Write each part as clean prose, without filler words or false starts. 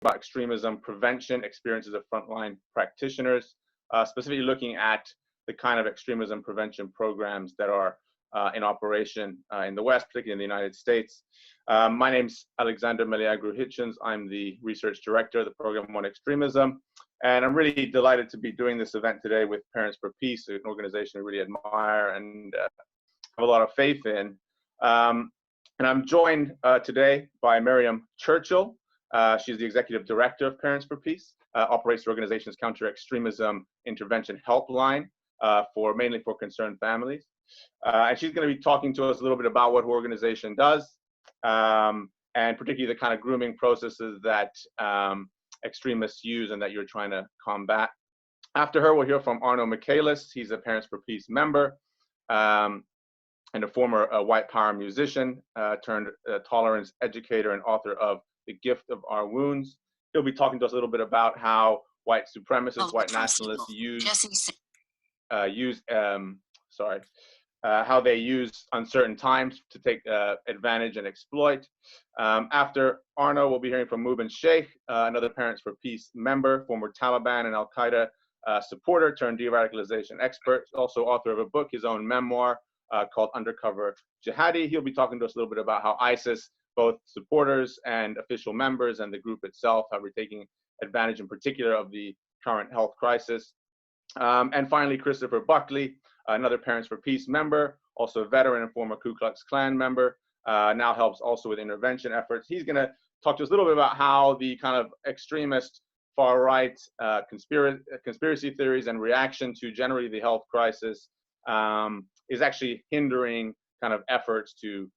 about extremism prevention, experiences of frontline practitioners, specifically looking at the kind of extremism prevention programs that are in operation in the West, particularly in the United States. My name's Alexander Meleagrou-Hitchens. I'm the research director of the program on extremism. And I'm really delighted to be doing this event today with Parents for Peace, an organization I really admire and have a lot of faith in. And I'm joined today by Miriam Churchill. She's the executive director of Parents for Peace, operates the organization's counter-extremism intervention helpline mainly for concerned families. And she's going to be talking to us a little bit about what her organization does, and particularly the kind of grooming processes that extremists use and that you're trying to combat. After her, we'll hear from Arno Michaelis. He's a Parents for Peace member and a former white power musician turned tolerance educator and author of The Gift of Our Wounds. He'll be talking to us a little bit about how white supremacists, white nationalists how they use uncertain times to take advantage and exploit. After Arno, we'll be hearing from Mubin Shaikh, another Parents for Peace member, former Taliban and Al Qaeda supporter turned de-radicalization expert, also author of a book, his own memoir called Undercover Jihadi. He'll be talking to us a little bit about how ISIS, both supporters and official members and the group itself, how we're taking advantage in particular of the current health crisis. And finally, Christopher Buckley, another Parents for Peace member, also a veteran and former Ku Klux Klan member, now helps also with intervention efforts. He's going to talk to us a little bit about how the kind of extremist far-right conspiracy theories and reaction to generally the health crisis is actually hindering kind of efforts to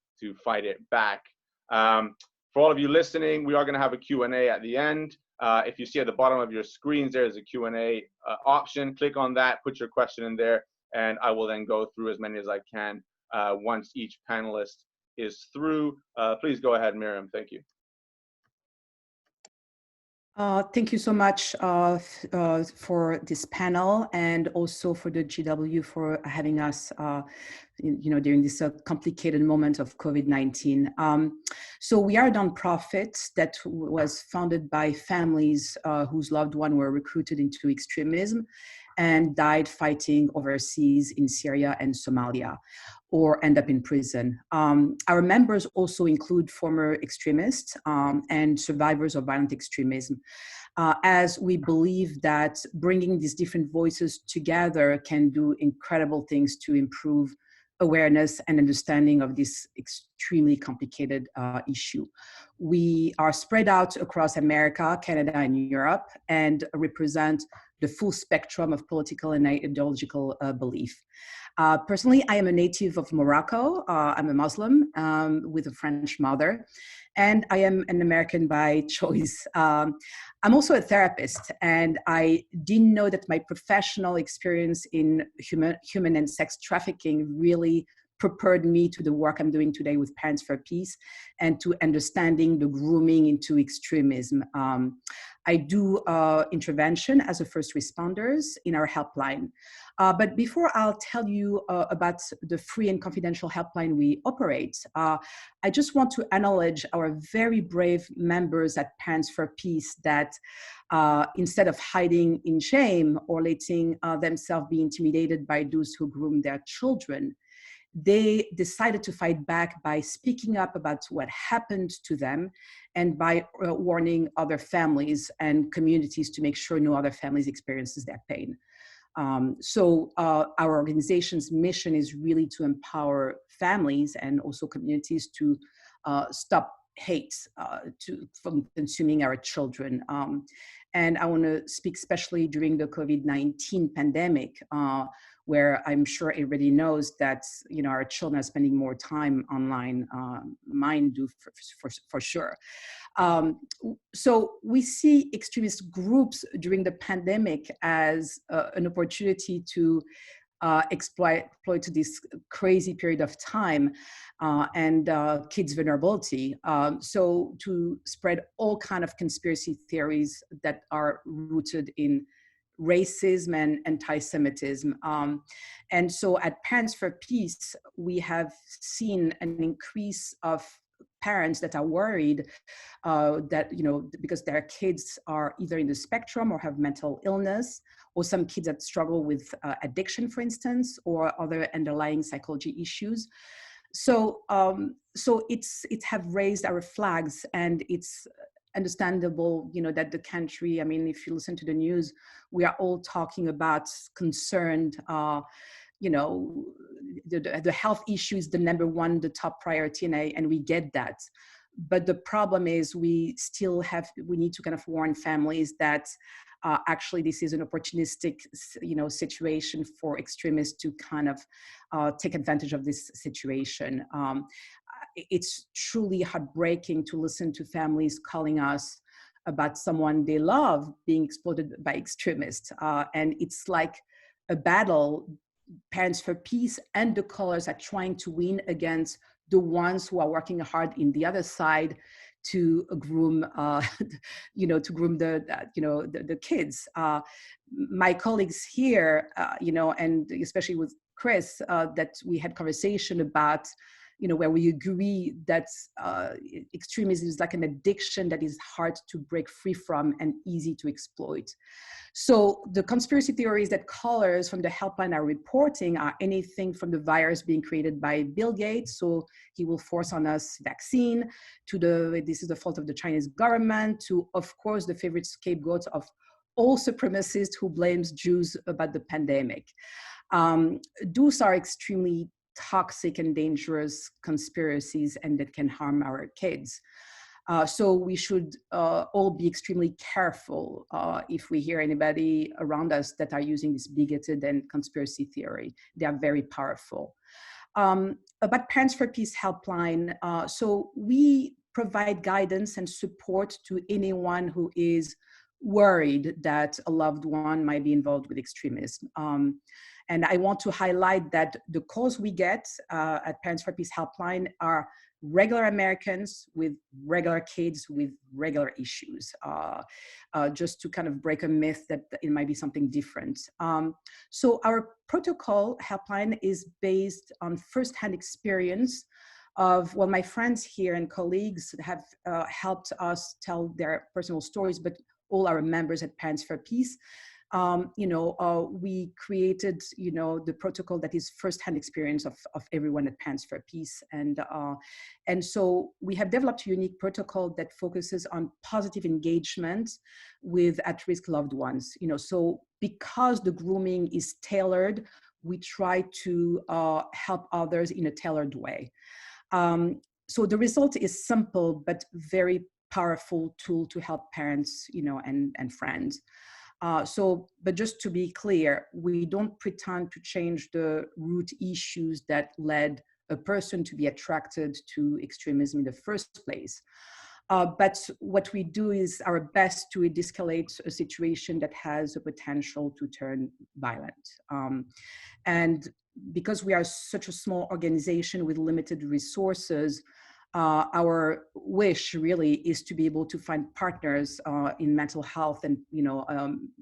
fight it back. For all of you listening, we are going to have a Q&A at the end. If you see at the bottom of your screens, there's a Q&A option. Click on that, put your question in there, and I will then go through as many as I can once each panelist is through. Please go ahead, Miriam. Thank you. Thank you so much for this panel, and also for the GW for having us during this complicated moment of COVID-19. So we are a nonprofit that was founded by families whose loved ones were recruited into extremism and died fighting overseas in Syria and Somalia, or end up in prison. Our members also include former extremists and survivors of violent extremism, as we believe that bringing these different voices together can do incredible things to improve awareness and understanding of this extremely complicated issue. We are spread out across America, Canada, and Europe, and represent the full spectrum of political and ideological belief. Personally, I am a native of Morocco. I'm a Muslim with a French mother, and I am an American by choice. I'm also a therapist, and I didn't know that my professional experience in human and sex trafficking really prepared me to the work I'm doing today with Parents for Peace and to understanding the grooming into extremism. I do intervention as a first responders in our helpline. But before I'll tell you about the free and confidential helpline we operate, I just want to acknowledge our very brave members at Parents for Peace that instead of hiding in shame or letting themselves be intimidated by those who groom their children, they decided to fight back by speaking up about what happened to them and by warning other families and communities to make sure no other families experiences that pain. So our organization's mission is really to empower families and also communities to stop hate from consuming our children. And I want to speak especially during the COVID-19 pandemic, where I'm sure everybody knows that our children are spending more time online. Mine do for sure. So we see extremist groups during the pandemic as an opportunity to exploit this crazy period of time and kids' vulnerability. So to spread all kind of conspiracy theories that are rooted in racism and anti-Semitism. And so at Parents for Peace, we have seen an increase of parents that are worried that, because their kids are either in the spectrum or have mental illness, or some kids that struggle with addiction, for instance, or other underlying psychology issues. So it have raised our flags, and it's understandable, that the country, I mean, if you listen to the news, we are all talking about concerned, the health issue is the number one, the top priority, and we get that. But the problem is we need to kind of warn families that actually this is an opportunistic, situation for extremists to kind of take advantage of this situation. It's truly heartbreaking to listen to families calling us about someone they love being exploited by extremists. And it's like a battle Parents for Peace and the colors are trying to win against the ones who are working hard in the other side to groom, the kids. My colleagues here, and especially with Chris, that we had conversation about, where we agree that extremism is like an addiction that is hard to break free from and easy to exploit. So the conspiracy theories that callers from the helpline are reporting are anything from the virus being created by Bill Gates, so he will force on us vaccine, to this is the fault of the Chinese government, to, of course, the favorite scapegoat of all supremacists who blames Jews about the pandemic. Those are extremely toxic and dangerous conspiracies, and that can harm our kids. So we should all be extremely careful if we hear anybody around us that are using this bigoted and conspiracy theory. They are very powerful. About Parents for Peace helpline, so we provide guidance and support to anyone who is worried that a loved one might be involved with extremism. And I want to highlight that the calls we get at Parents for Peace helpline are regular Americans with regular kids with regular issues, just to kind of break a myth that it might be something different. So our protocol helpline is based on firsthand experience of, well, my friends here and colleagues have helped us tell their personal stories, but all our members at Parents for Peace, we created, the protocol that is firsthand experience of everyone at Parents for Peace. And so we have developed a unique protocol that focuses on positive engagement with at-risk loved ones. So because the grooming is tailored, we try to help others in a tailored way. So the result is simple, but very powerful tool to help parents, and friends. But just to be clear, we don't pretend to change the root issues that led a person to be attracted to extremism in the first place. But what we do is our best to de-escalate a situation that has a potential to turn violent. And because we are such a small organization with limited resources, our wish really is to be able to find partners in mental health and,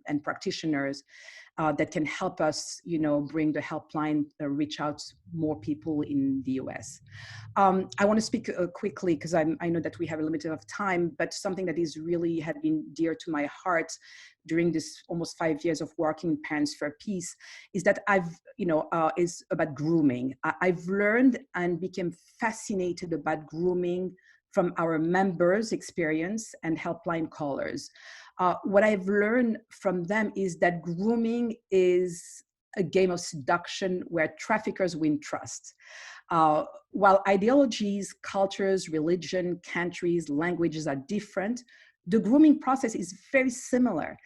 and practitioners that can help us, bring the helpline, reach out to more people in the US. I want to speak quickly because I know that we have a limited of time, but something that is really had been dear to my heart during this almost 5 years of working in Parents for Peace is that is about grooming. I've learned and became fascinated about grooming from our members' experience and helpline callers. What I've learned from them is that grooming is a game of seduction where traffickers win trust. While ideologies, cultures, religion, countries, languages are different, the grooming process is very similar.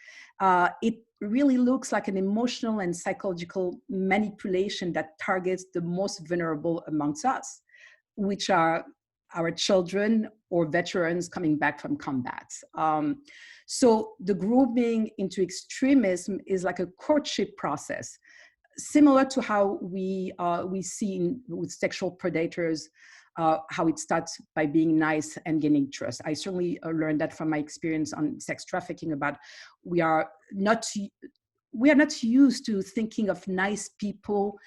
It really looks like an emotional and psychological manipulation that targets the most vulnerable amongst us, which are our children or veterans coming back from combat. So the grooming into extremism is like a courtship process, similar to how we see with sexual predators, how it starts by being nice and gaining trust. I certainly learned that from my experience on sex trafficking about we are not used to thinking of nice people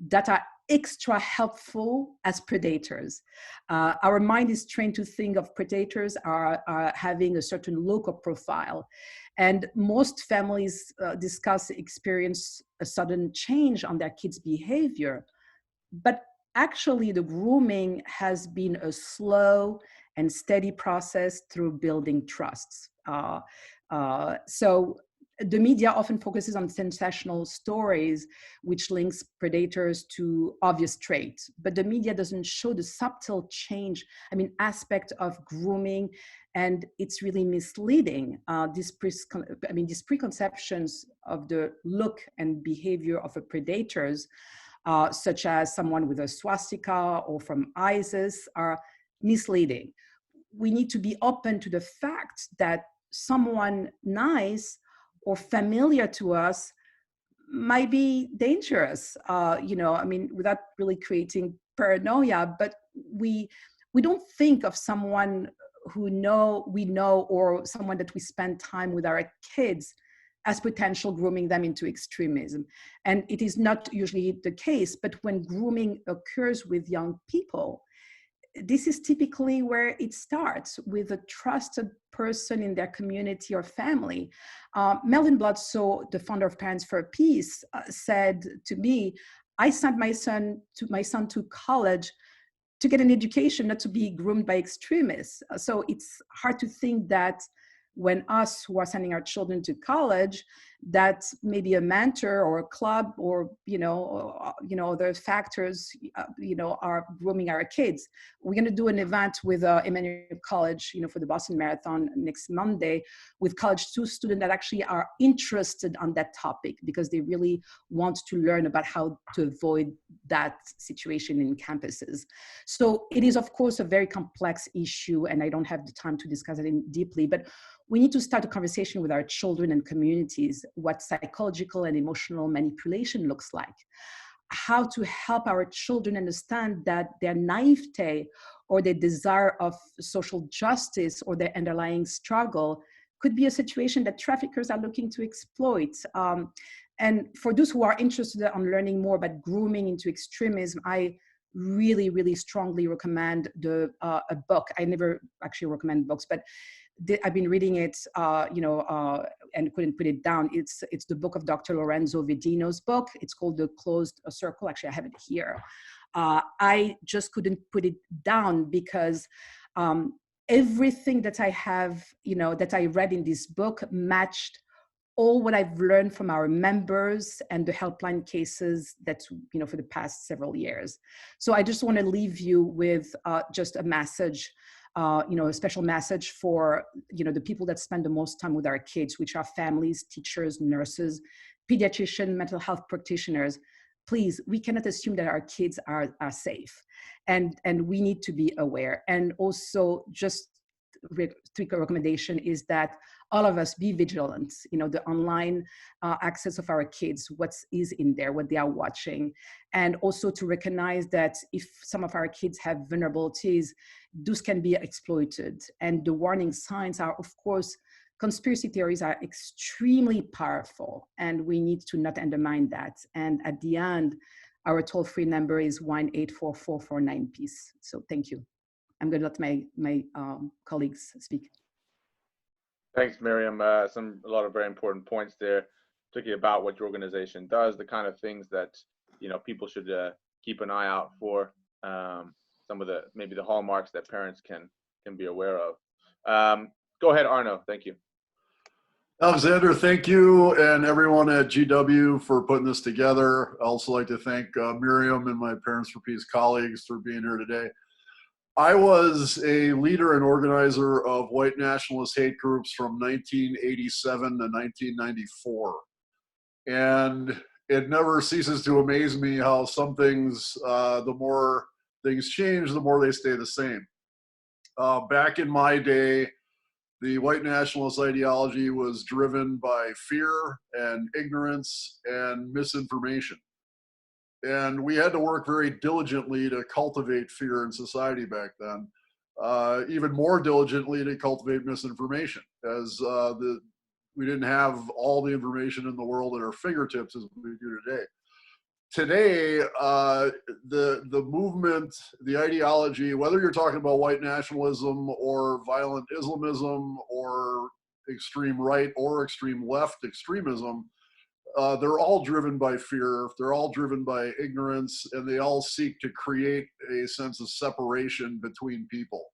that are extra helpful as predators. Our mind is trained to think of predators are having a certain local profile. And most families experience a sudden change on their kids' behavior. But actually, the grooming has been a slow and steady process through building trusts. So the media often focuses on sensational stories, which links predators to obvious traits, but the media doesn't show the subtle change, aspect of grooming, and it's really misleading. These preconceptions of the look and behavior of a predators, such as someone with a swastika or from ISIS, are misleading. We need to be open to the fact that someone nice or familiar to us might be dangerous, without really creating paranoia, but we don't think of someone we know or someone that we spend time with our kids as potential grooming them into extremism. And it is not usually the case, but when grooming occurs with young people, this is typically where it starts, with a trusted person in their community or family. Melvin Bledsoe, the founder of Parents for Peace, said to me, I sent my son to college to get an education, not to be groomed by extremists. So it's hard to think that when us who are sending our children to college, that maybe a mentor or a club or other factors are grooming our kids. We're going to do an event with Emmanuel College for the Boston Marathon next Monday, with college students that actually are interested on that topic because they really want to learn about how to avoid that situation in campuses. So it is, of course, a very complex issue, and I don't have the time to discuss it deeply, but we need to start a conversation with our children and communities, what psychological and emotional manipulation looks like, how to help our children understand that their naivete or their desire of social justice or their underlying struggle could be a situation that traffickers are looking to exploit. And for those who are interested in learning more about grooming into extremism, I really, really strongly recommend a book. I never actually recommend books, but I've been reading it, and couldn't put it down. It's the book of Dr. Lorenzo Vidino's book. It's called The Closed Circle. Actually, I have it here. I just couldn't put it down because everything that I have, that I read in this book matched all what I've learned from our members and the helpline cases that, for the past several years. So I just want to leave you with just a message, a special message for, the people that spend the most time with our kids, which are families, teachers, nurses, pediatricians, mental health practitioners. Please, we cannot assume that our kids are safe, and we need to be aware. And also, just quick recommendation is that all of us be vigilant, the online access of our kids, what is in there, what they are watching, and also to recognize that if some of our kids have vulnerabilities, those can be exploited. And the warning signs are, of course, conspiracy theories are extremely powerful, and we need to not undermine that. And at the end, our toll-free number is 1-844-49-PEACE. So thank you. I'm going to let my colleagues speak. Thanks, Miriam. A lot of very important points there, particularly about what your organization does, the kind of things that people should keep an eye out for. Some of maybe the hallmarks that parents can be aware of. Go ahead, Arno. Thank you. Alexander, thank you, and everyone at GW for putting this together. I also like to thank Miriam and my Parents for Peace colleagues for being here today. I was a leader and organizer of white nationalist hate groups from 1987 to 1994. And it never ceases to amaze me how some things, the more things change, the more they stay the same. Back in my day, the white nationalist ideology was driven by fear and ignorance and misinformation. And we had to work very diligently to cultivate fear in society back then, even more diligently to cultivate misinformation, as we didn't have all the information in the world at our fingertips as we do today. today, the movement, the ideology, whether you're talking about white nationalism or violent Islamism or extreme right or extreme left extremism, they're all driven by fear, they're all driven by ignorance, and they all seek to create a sense of separation between people.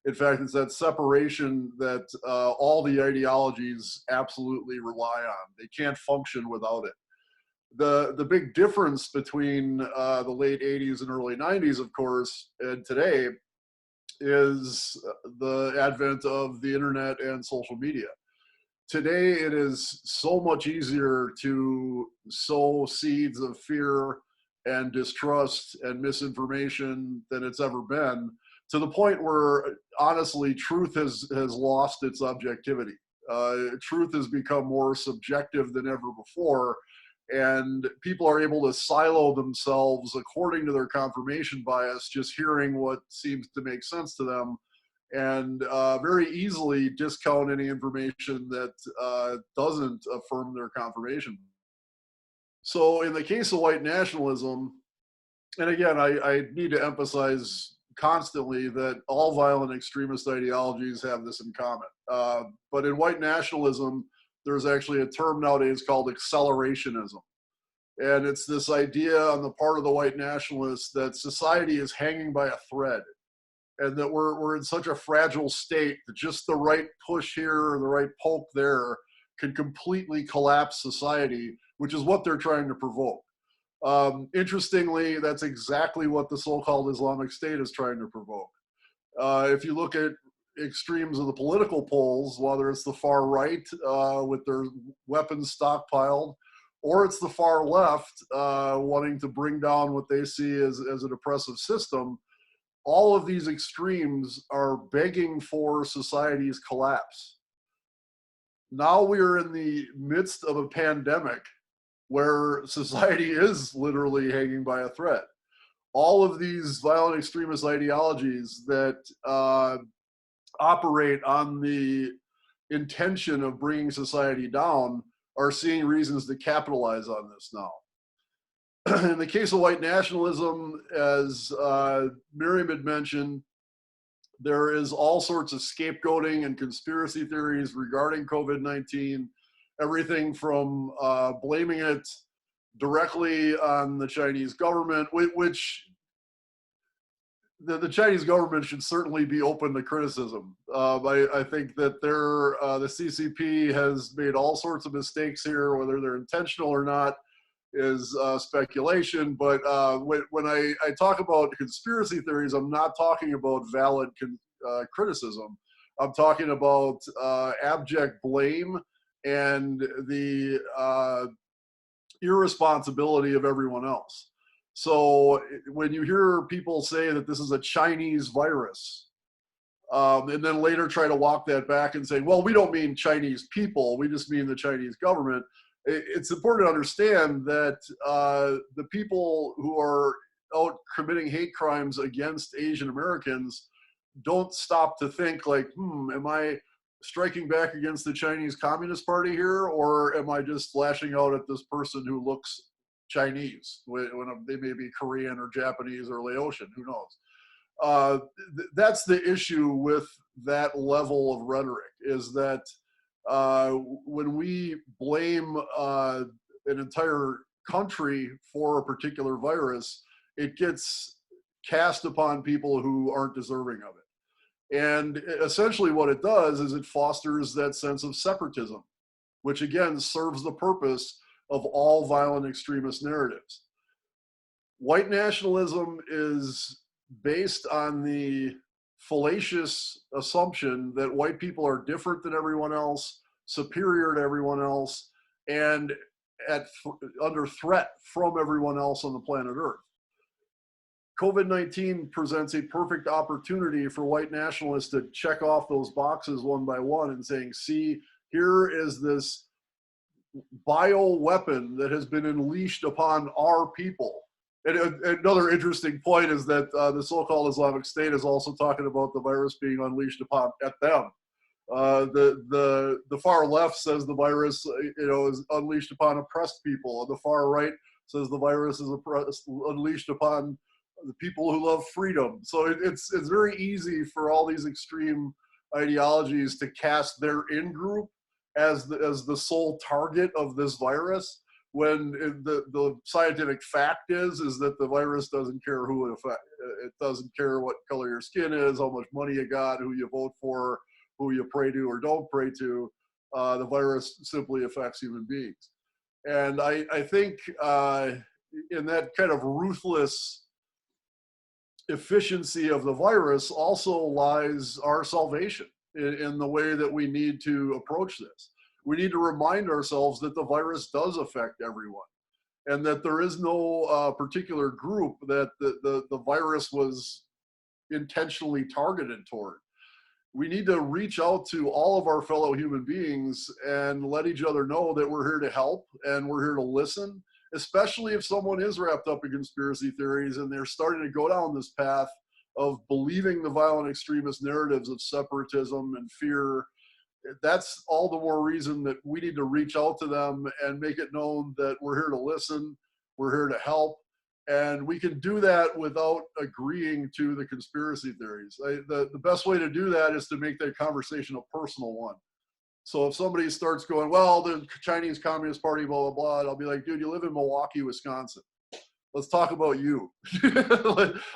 In fact, it's that separation that all the ideologies absolutely rely on. They can't function without it. The big difference between the late 80s and early 90s, of course, and today is the advent of the internet and social media. Today, it is so much easier to sow seeds of fear and distrust and misinformation than it's ever been, to the point where, honestly, truth has lost its objectivity. Truth has become more subjective than ever before, and people are able to silo themselves according to their confirmation bias, just hearing what seems to make sense to them, and very easily discount any information that doesn't affirm their confirmation. So in the case of white nationalism, and again, I need to emphasize constantly that all violent extremist ideologies have this in common. But in white nationalism, there's actually a term nowadays called accelerationism. And it's this idea on the part of the white nationalists that society is hanging by a thread, and that we're in such a fragile state that just the right push here or the right poke there can completely collapse society, which is what they're trying to provoke. Interestingly, that's exactly what the so-called Islamic State is trying to provoke. If you look at extremes of the political poles, whether it's the far right with their weapons stockpiled, or it's the far left wanting to bring down what they see as an oppressive system, all of these extremes are begging for society's collapse. Now we are in the midst of a pandemic where society is literally hanging by a thread. All of these violent extremist ideologies that operate on the intention of bringing society down are seeing reasons to capitalize on this now. In the case of white nationalism, as Miriam had mentioned, there is all sorts of scapegoating and conspiracy theories regarding COVID-19, everything from blaming it directly on the Chinese government, which the Chinese government should certainly be open to criticism. I think that the CCP has made all sorts of mistakes here, whether they're intentional or not is speculation, but when I talk about conspiracy theories, I'm not talking about valid criticism. I'm talking about abject blame and the irresponsibility of everyone else. So when you hear people say that this is a Chinese virus, and then later try to walk that back and say, well, we don't mean Chinese people, we just mean the Chinese government, it's important to understand that the people who are out committing hate crimes against Asian Americans don't stop to think like, am I striking back against the Chinese Communist Party here, or am I just lashing out at this person who looks Chinese when they may be Korean or Japanese or Laotian, who knows? That's the issue with that level of rhetoric, is that when we blame an entire country for a particular virus, it gets cast upon people who aren't deserving of it. And essentially what it does is it fosters that sense of separatism, which again serves the purpose of all violent extremist narratives. White nationalism is based on the fallacious assumption that white people are different than everyone else, superior to everyone else, and under threat from everyone else on the planet Earth. COVID-19 presents a perfect opportunity for white nationalists to check off those boxes one by one and saying, see, here is this bioweapon that has been unleashed upon our people. And another interesting point is that the so-called Islamic State is also talking about the virus being unleashed upon at them. The far left says the virus, is unleashed upon oppressed people, and the far right says the virus is unleashed upon the people who love freedom. So it's very easy for all these extreme ideologies to cast their in-group as the sole target of this virus, when the scientific fact is that the virus doesn't care who it affects. It doesn't care what color your skin is, how much money you got, who you vote for, who you pray to or don't pray to. The virus simply affects human beings. And I think in that kind of ruthless efficiency of the virus also lies our salvation in the way that we need to approach this. We need to remind ourselves that the virus does affect everyone, and that there is no particular group that the virus was intentionally targeted toward. We need to reach out to all of our fellow human beings and let each other know that we're here to help and we're here to listen, especially if someone is wrapped up in conspiracy theories and they're starting to go down this path of believing the violent extremist narratives of separatism and fear. That's all the more reason that we need to reach out to them and make it known that we're here to listen, we're here to help, and we can do that without agreeing to the conspiracy theories. The best way to do that is to make that conversation a personal one. So if somebody starts going, well, the Chinese Communist Party, blah, blah, blah, I'll be like, dude, you live in Milwaukee, Wisconsin. Let's talk about you.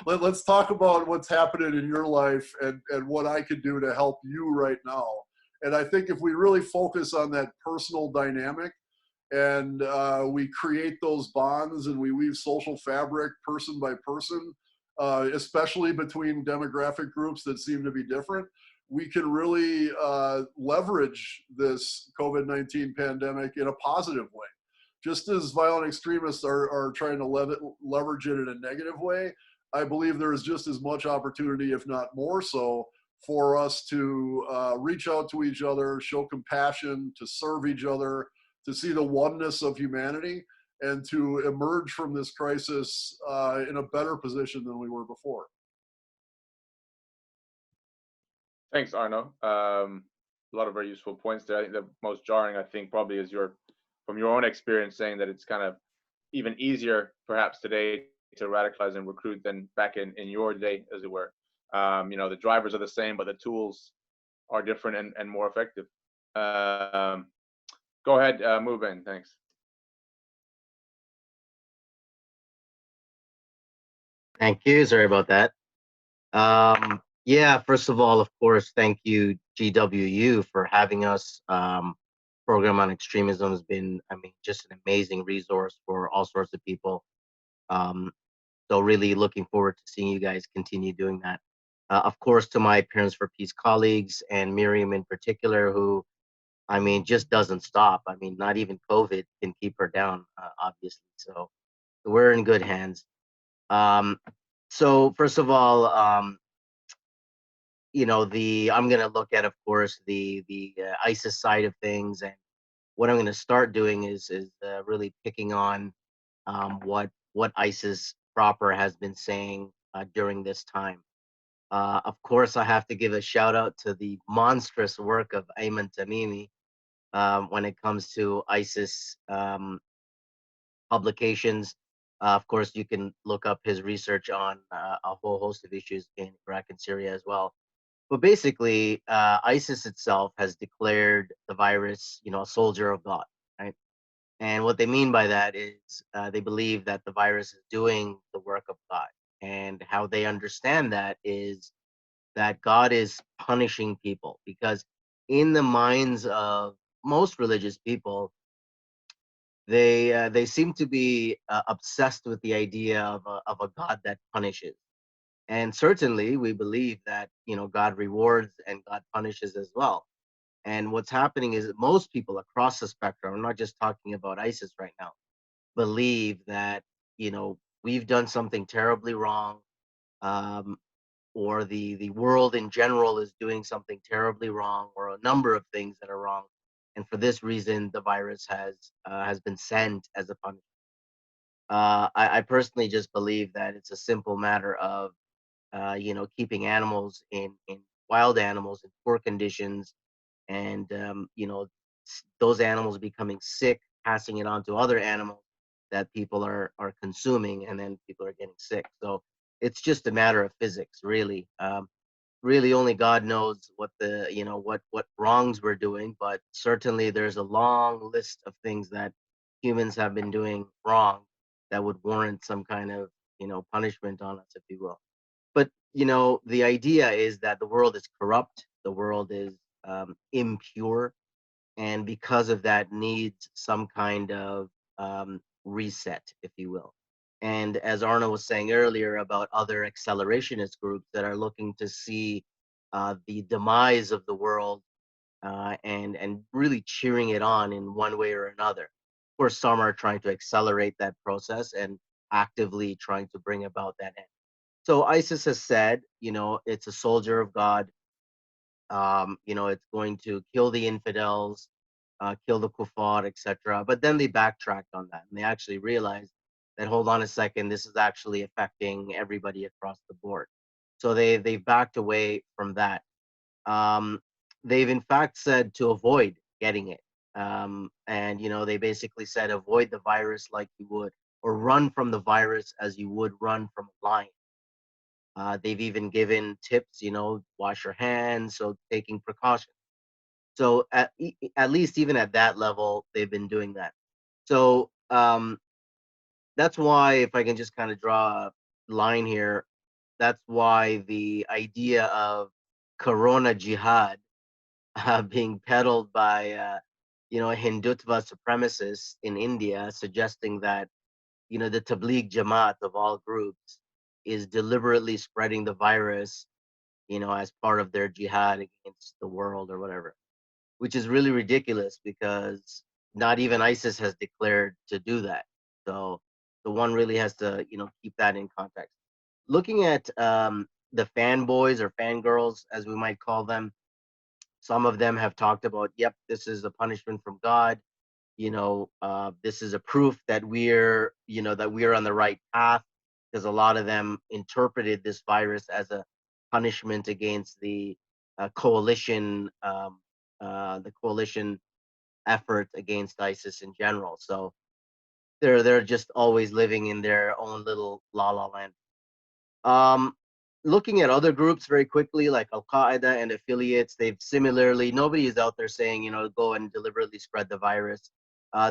Let's talk about what's happening in your life and what I can do to help you right now. And I think if we really focus on that personal dynamic and we create those bonds and we weave social fabric person by person, especially between demographic groups that seem to be different, we can really leverage this COVID-19 pandemic in a positive way. Just as violent extremists are trying to leverage it in a negative way, I believe there is just as much opportunity, if not more so, for us to reach out to each other, show compassion, to serve each other, to see the oneness of humanity, and to emerge from this crisis in a better position than we were before. Thanks, Arno. A lot of very useful points there. I think the most jarring, I think, probably is from your own experience, saying that it's kind of even easier, perhaps today, to radicalize and recruit than back in your day, as it were. The drivers are the same, but the tools are different and more effective. Go ahead, Mubin. Thanks. Thank you. Sorry about that. Yeah, first of all, of course, thank you, GWU, for having us. Program on extremism has been, just an amazing resource for all sorts of people. So really looking forward to seeing you guys continue doing that. Of course, to my Parents for Peace colleagues and Miriam in particular, who, just doesn't stop. Not even COVID can keep her down, obviously. So we're in good hands. So first of all, I'm going to look at, of course, the ISIS side of things, and what I'm going to start doing is really picking on what ISIS proper has been saying during this time. Of course, I have to give a shout out to the monstrous work of Ayman Tamimi when it comes to ISIS publications. Of course, you can look up his research on a whole host of issues in Iraq and Syria as well. But basically, ISIS itself has declared the virus, a soldier of God, right? And what they mean by that is they believe that the virus is doing the work of God. And how they understand that is that God is punishing people, because in the minds of most religious people, they seem to be obsessed with the idea of a God that punishes. And certainly we believe that, God rewards and God punishes as well. And what's happening is that most people across the spectrum, I'm not just talking about ISIS right now, believe that, we've done something terribly wrong, or the world in general is doing something terribly wrong, or a number of things that are wrong. And for this reason, the virus has been sent as a punishment. I personally just believe that it's a simple matter of, keeping animals in wild animals in poor conditions, and those animals becoming sick, passing it on to other animals, that people are consuming, and then people are getting sick. So it's just a matter of physics, really. Really, only God knows what the what wrongs we're doing, but certainly there's a long list of things that humans have been doing wrong that would warrant some kind of punishment on us, if you will. But the idea is that the world is corrupt, the world is impure, and because of that needs some kind of reset, if you will. And as Arno was saying earlier about other accelerationist groups that are looking to see the demise of the world, and really cheering it on in one way or another. Of course, some are trying to accelerate that process and actively trying to bring about that end. So ISIS has said, it's a soldier of God. It's going to kill the infidels, kill the kuffar, etc. But then they backtracked on that, and they actually realized that, hold on a second, this is actually affecting everybody across the board. So they backed away from that. Um, they've in fact said to avoid getting it, and they basically said avoid the virus like you would, or run from the virus as you would run from a lion. They've even given tips, wash your hands, so taking precautions. So at least even at that level, they've been doing that. So that's why, if I can just kind of draw a line here, that's why the idea of Corona Jihad being peddled by Hindutva supremacists in India, suggesting that the Tabligh Jamaat of all groups is deliberately spreading the virus, as part of their jihad against the world or whatever, which is really ridiculous because not even ISIS has declared to do that. So the one really has to, keep that in context. Looking at the fanboys or fangirls, as we might call them, some of them have talked about, yep, this is a punishment from God. This is a proof that we're on the right path, because a lot of them interpreted this virus as a punishment against coalition, the coalition effort against ISIS in general. So they're just always living in their own little la la land. Looking at other groups very quickly, like Al Qaeda and affiliates, they've similarly, nobody is out there saying, go and deliberately spread the virus.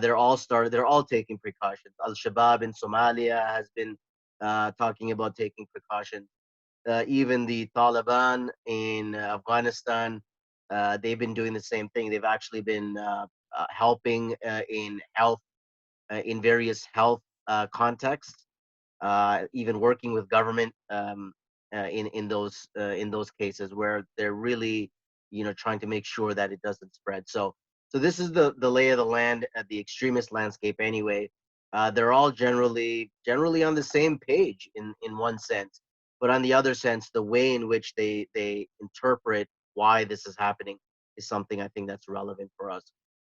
They're all taking precautions. Al Shabaab in Somalia has been talking about taking precautions. Even the Taliban in Afghanistan, they've been doing the same thing. They've actually been helping in health, in various health contexts, even working with government in those cases where they're really trying to make sure that it doesn't spread. So this is the lay of the land at the extremist landscape anyway. They're all generally on the same page in one sense, but on the other sense, the way in which they interpret why this is happening is something I think that's relevant for us.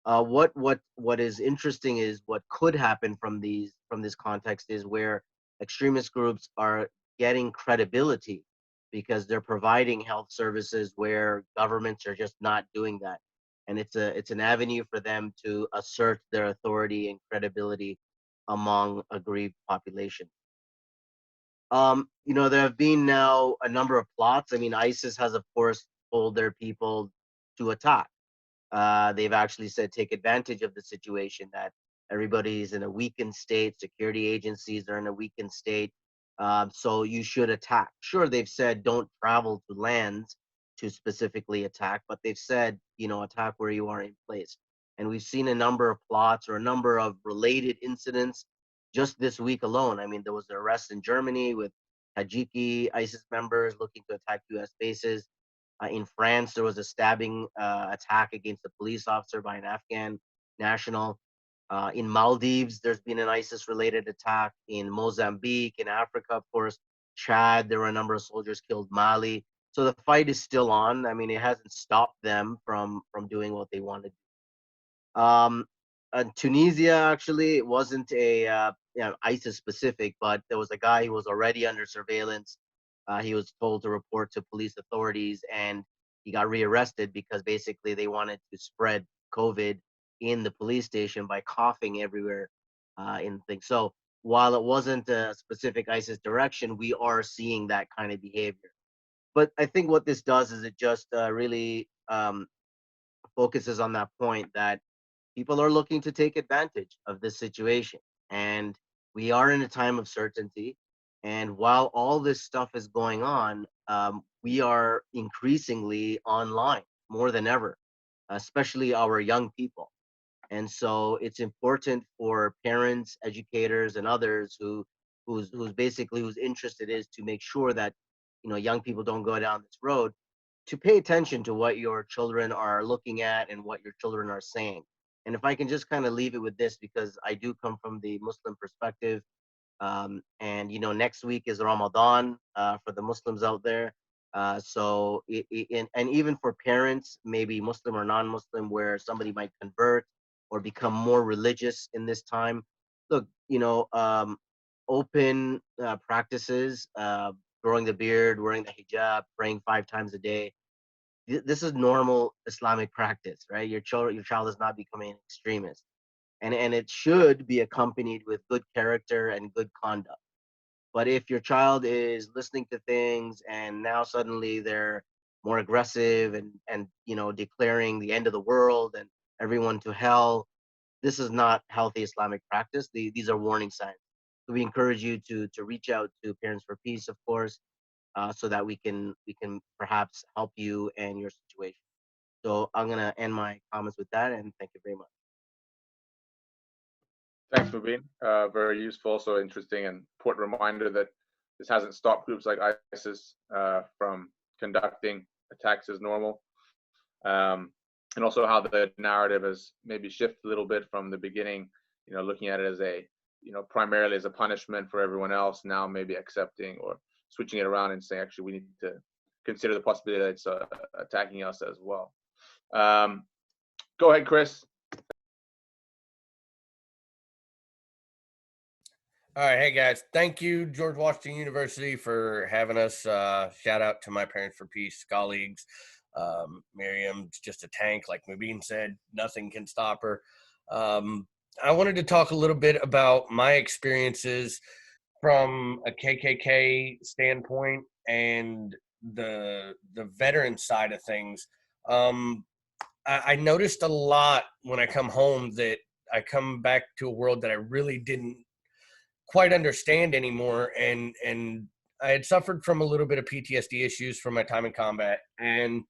What is interesting is what could happen from this context is where extremist groups are getting credibility because they're providing health services where governments are just not doing that, and it's an avenue for them to assert their authority and credibility among aggrieved population. There have been now a number of plots. I mean, ISIS has, of course, told their people to attack. They've actually said take advantage of the situation that everybody's in a weakened state, security agencies are in a weakened state, so you should attack. Sure, they've said don't travel to lands to specifically attack, but they've said, attack where you are in place. And we've seen a number of plots or a number of related incidents just this week alone. I mean, there was an arrest in Germany with Tajiki ISIS members looking to attack US bases. In France, there was a stabbing attack against a police officer by an Afghan national. In Maldives, there's been an ISIS-related attack. In Mozambique, in Africa, of course, Chad, there were a number of soldiers killed. Mali. So the fight is still on. I mean, it hasn't stopped them from doing what they wanted. Tunisia, actually, it wasn't ISIS specific, but there was a guy who was already under surveillance. He was told to report to police authorities, and he got rearrested because basically they wanted to spread COVID in the police station by coughing everywhere in things. So while it wasn't a specific ISIS direction, we are seeing that kind of behavior. But I think what this does is it just really focuses on that point that people are looking to take advantage of this situation. And we are in a time of certainty. And while all this stuff is going on, we are increasingly online more than ever, especially our young people. And so it's important for parents, educators, and others whose interested is to make sure that young people don't go down this road, to pay attention to what your children are looking at and what your children are saying. And if I can just kind of leave it with this, because I do come from the Muslim perspective, and next week is Ramadan for the Muslims out there. And even for parents, maybe Muslim or non-Muslim, where somebody might convert or become more religious in this time. Look, open practices, growing the beard, wearing the hijab, praying 5 times a day. This is normal Islamic practice, right? Your child is not becoming an extremist, and it should be accompanied with good character and good conduct. But if your child is listening to things and now suddenly they're more aggressive and declaring the end of the world and everyone to hell, this is not healthy Islamic practice. These are warning signs. So we encourage you to reach out to Parents for Peace, of course, so that we can perhaps help you and your situation. So I'm gonna end my comments with that, and thank you very much. Thanks, Mubin. Very useful, also interesting and important reminder that this hasn't stopped groups like ISIS from conducting attacks as normal. And also how the narrative has maybe shifted a little bit from the beginning, looking at it as primarily as a punishment for everyone else, now maybe accepting or switching it around and saying, actually, we need to consider the possibility that it's attacking us as well. Go ahead, Chris. All right, hey guys, thank you, George Washington University, for having us. Shout out to my Parents for Peace colleagues. Miriam's just a tank, like Mubin said. Nothing can stop her. I wanted to talk a little bit about my experiences from a KKK standpoint and the veteran side of things. I noticed a lot when I come home that I come back to a world that I really didn't quite understand anymore, and I had suffered from a little bit of PTSD issues from my time in combat, and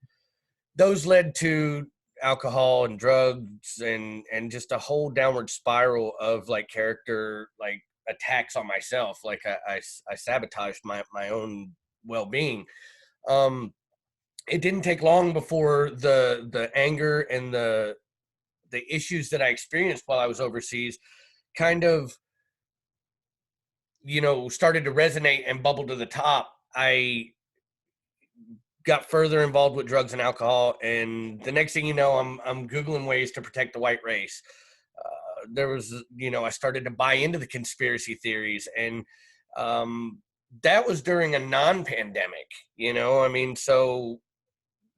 those led to alcohol and drugs and just a whole downward spiral of like character, like attacks on myself. Like I sabotaged my own well-being. It didn't take long before the anger and the issues that I experienced while I was overseas kind of started to resonate and bubble to the top. I got further involved with drugs and alcohol, and the next thing you know, I'm Googling ways to protect the white race. There was, I started to buy into the conspiracy theories, and that was during a non-pandemic, so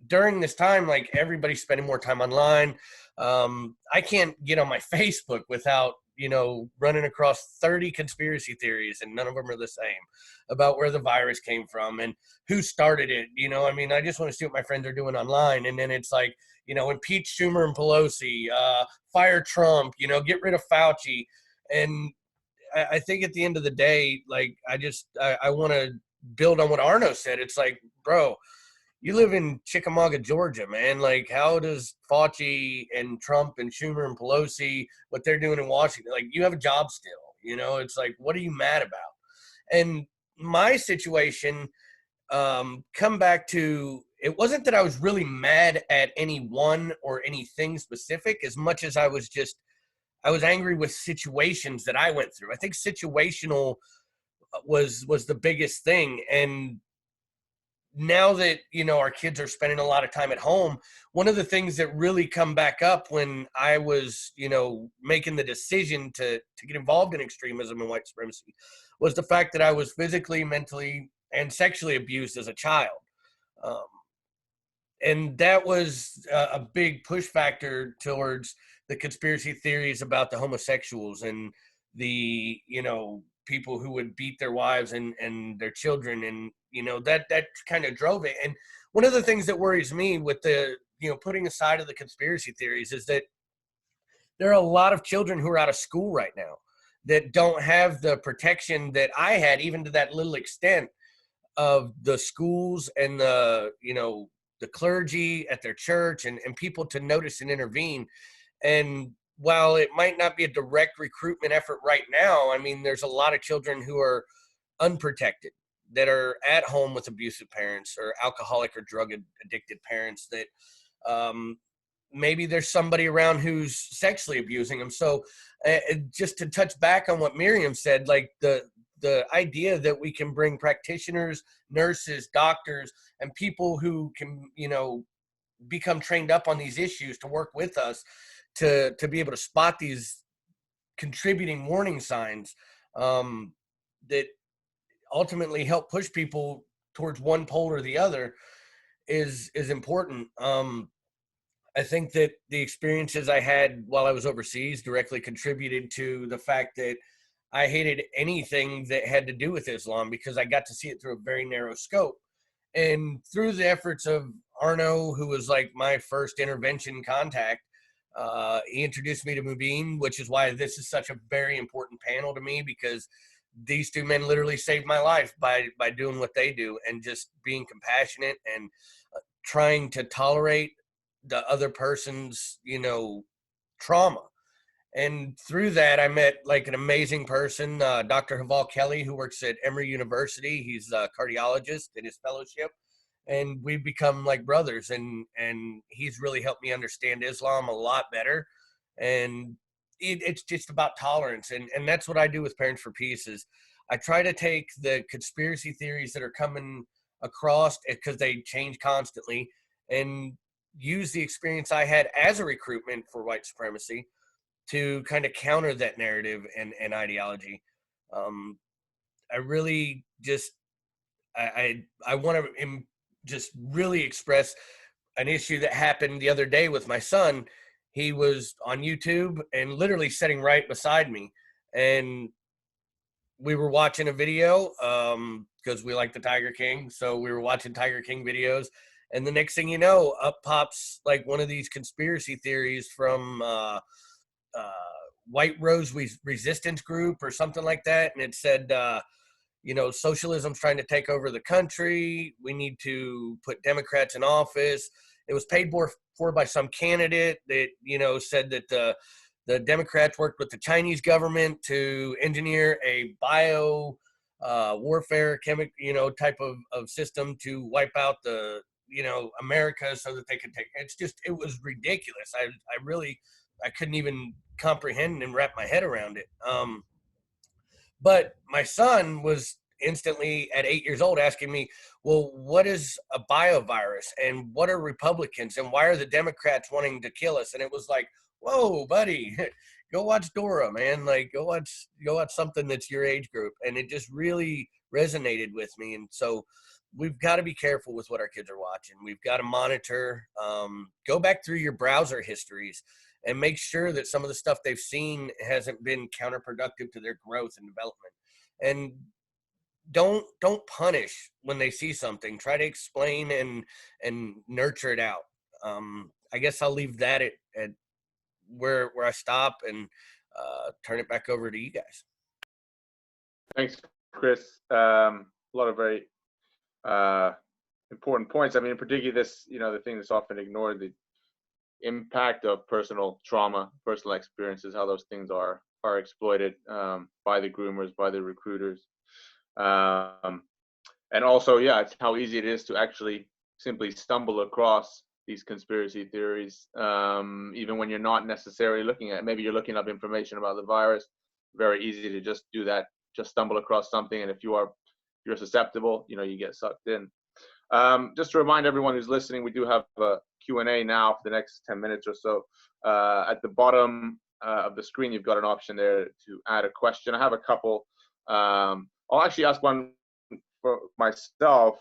during this time, like, everybody's spending more time online. I can't get on my Facebook without running across 30 conspiracy theories, and none of them are the same, about where the virus came from and who started it. I just want to see what my friends are doing online. And then it's like, impeach Schumer and Pelosi, fire Trump, get rid of Fauci. And I think at the end of the day, like, I want to build on what Arno said. It's like, bro, you live in Chickamauga, Georgia, man. Like, how does Fauci and Trump and Schumer and Pelosi, what they're doing in Washington, like, you have a job still, it's like, what are you mad about? And my situation, come back to, it wasn't that I was really mad at anyone or anything specific, as much as I was angry with situations that I went through. I think situational was the biggest thing. And now that our kids are spending a lot of time at home, one of the things that really come back up when I was making the decision to get involved in extremism and white supremacy was the fact that I was physically, mentally, and sexually abused as a child, and that was a big push factor towards the conspiracy theories about the homosexuals and the, you know, people who would beat their wives and their children, and, you know, that kind of drove it. And one of the things that worries me with the, you know, putting aside of the conspiracy theories is that there are a lot of children who are out of school right now that don't have the protection that I had, even to that little extent, of the schools and the, you know, the clergy at their church and people to notice and intervene. And while it might not be a direct recruitment effort right now, I mean, there's a lot of children who are unprotected, that are at home with abusive parents or alcoholic or drug addicted parents, that maybe there's somebody around who's sexually abusing them. So just to touch back on what Miriam said, like the idea that we can bring practitioners, nurses, doctors, and people who can, you know, become trained up on these issues to work with us to be able to spot these contributing warning signs that ultimately help push people towards one pole or the other is important. I think that the experiences I had while I was overseas directly contributed to the fact that I hated anything that had to do with Islam, because I got to see it through a very narrow scope. And through the efforts of Arno, who was like my first intervention contact, he introduced me to Mubin, which is why this is such a very important panel to me, because these two men literally saved my life by doing what they do and just being compassionate and trying to tolerate the other person's, you know, trauma. And through that, I met like an amazing person, Dr. Haval Kelly, who works at Emory University. He's a cardiologist in his fellowship, and we've become like brothers. And he's really helped me understand Islam a lot better. And it's just about tolerance, and that's what I do with Parents for Peace. Is I try to take the conspiracy theories that are coming across, because they change constantly, and use the experience I had as a recruitment for white supremacy to kind of counter that narrative and ideology. I really just, I want to just really express an issue that happened the other day with my son. He was on YouTube and literally sitting right beside me, and we were watching a video because we like the Tiger King. So we were watching Tiger King videos. And the next thing you know, up pops like one of these conspiracy theories from White Rose Resistance Group or something like that. And it said, you know, socialism's trying to take over the country. We need to put Democrats in office. It was paid for by some candidate that, you know, said that the Democrats worked with the Chinese government to engineer a bio warfare you know, type of system to wipe out the, you know, America so that they could take, it's just, it was ridiculous. I couldn't even comprehend and wrap my head around it. But my son was instantly at 8 years old asking me, well, what is a biovirus, and what are Republicans, and why are the Democrats wanting to kill us? And it was like, whoa, buddy, go watch Dora, man. Like, go watch something that's your age group. And it just really resonated with me. And so we've got to be careful with what our kids are watching. We've got to monitor, go back through your browser histories and make sure that some of the stuff they've seen hasn't been counterproductive to their growth and development. And don't punish when they see something. Try to explain and nurture it out. I guess I'll leave that at where I stop and turn it back over to you guys. Thanks, Chris. A lot of very important points. I mean, particularly this, you know, the thing that's often ignored, the impact of personal trauma, personal experiences, how those things are exploited by the groomers, by the recruiters. And also, yeah, it's how easy it is to actually simply stumble across these conspiracy theories, even when you're not necessarily looking at, maybe you're looking up information about the virus. Very easy to just do that, just stumble across something, and if you're susceptible, you know, you get sucked in. Just to remind everyone who's listening, we do have a Q&A now for the next 10 minutes or so. At the bottom of the screen, you've got an option there to add a question. I have a couple. I'll actually ask one for myself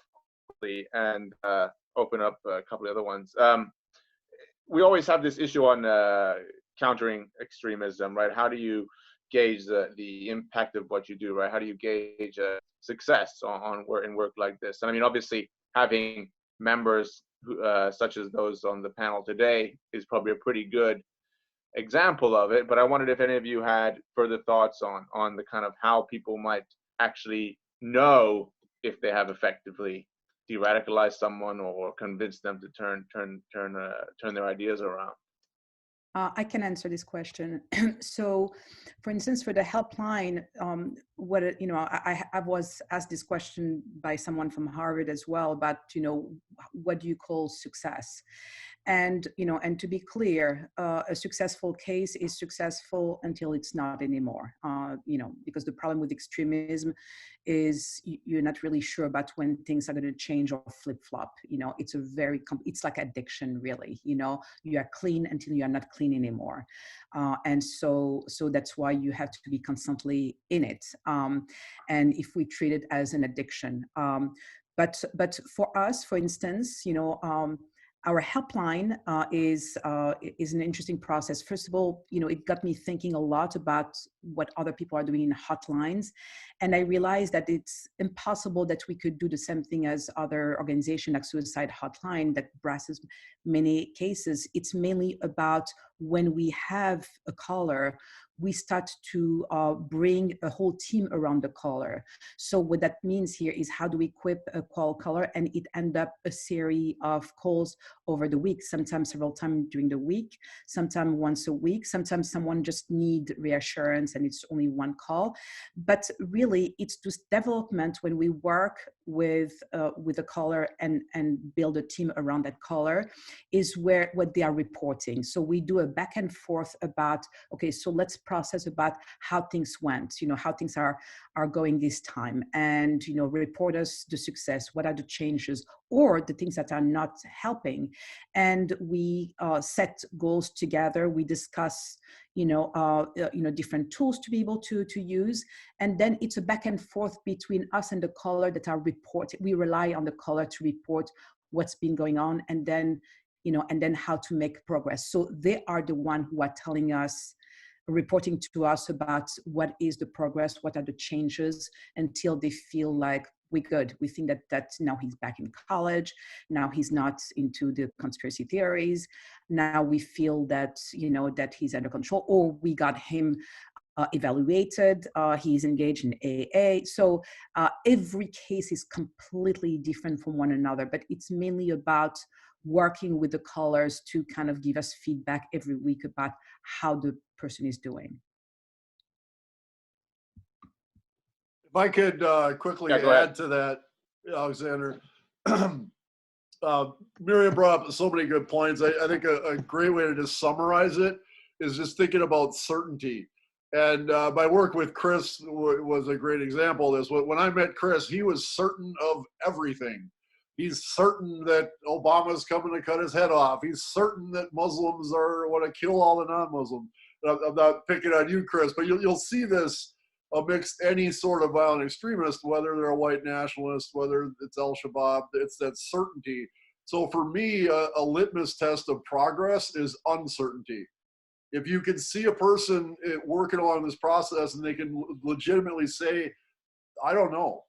and open up a couple of other ones. We always have this issue on countering extremism, right? How do you gauge the impact of what you do, right? How do you gauge success on work like this? And I mean, obviously, having members who, such as those on the panel today is probably a pretty good example of it. But I wondered if any of you had further thoughts on the kind of how people might actually know if they have effectively de-radicalized someone or convinced them to turn their ideas around. I can answer this question. So, for instance, for the helpline, I was asked this question by someone from Harvard as well about, what do you call success? And, and to be clear, a successful case is successful until it's not anymore, because the problem with extremism is you're not really sure about when things are going to change or flip-flop. It's it's like addiction, really. You are clean until you are not clean anymore. And so that's why you have to be constantly in it. And if we treat it as an addiction, but for us, for instance, our helpline is an interesting process. First of all, it got me thinking a lot about what other people are doing in hotlines. And I realized that it's impossible that we could do the same thing as other organizations like Suicide Hotline that brasses many cases. It's mainly about when we have a caller, we start to bring a whole team around the caller. So what that means here is how do we equip a call caller, and it end up a series of calls over the week, sometimes several times during the week, sometimes once a week, sometimes someone just need reassurance and it's only one call. But really it's this development when we work with a caller and build a team around that caller is what they are reporting. So we do a back and forth about, okay, so let's process about how things went, how things are going this time, and report us the success, what are the changes or the things that are not helping. And we set goals together, we discuss different tools to be able to use, and then it's a back and forth between us and the caller that are reporting. We rely on the caller to report what's been going on, and then how to make progress. So they are the one who are telling us, reporting to us about what is the progress, what are the changes, until they feel like we're good. We think that now he's back in college, now he's not into the conspiracy theories, now we feel that that he's under control, or we got him evaluated, he's engaged in AA. So every case is completely different from one another, but it's mainly about working with the callers to kind of give us feedback every week about how the person is doing. If I could quickly add to that, Alexander. Miriam brought up so many good points. I think a great way to just summarize it is just thinking about certainty. And my work with Chris was a great example of this. When I met Chris, he was certain of everything. He's certain that Obama's coming to cut his head off. He's certain that Muslims want to kill all the non-Muslims. I'm not picking on you, Chris, but you'll see this amidst any sort of violent extremist, whether they're a white nationalist, whether it's Al-Shabaab, it's that certainty. So for me, a litmus test of progress is uncertainty. If you can see a person working along this process and they can legitimately say, I don't know.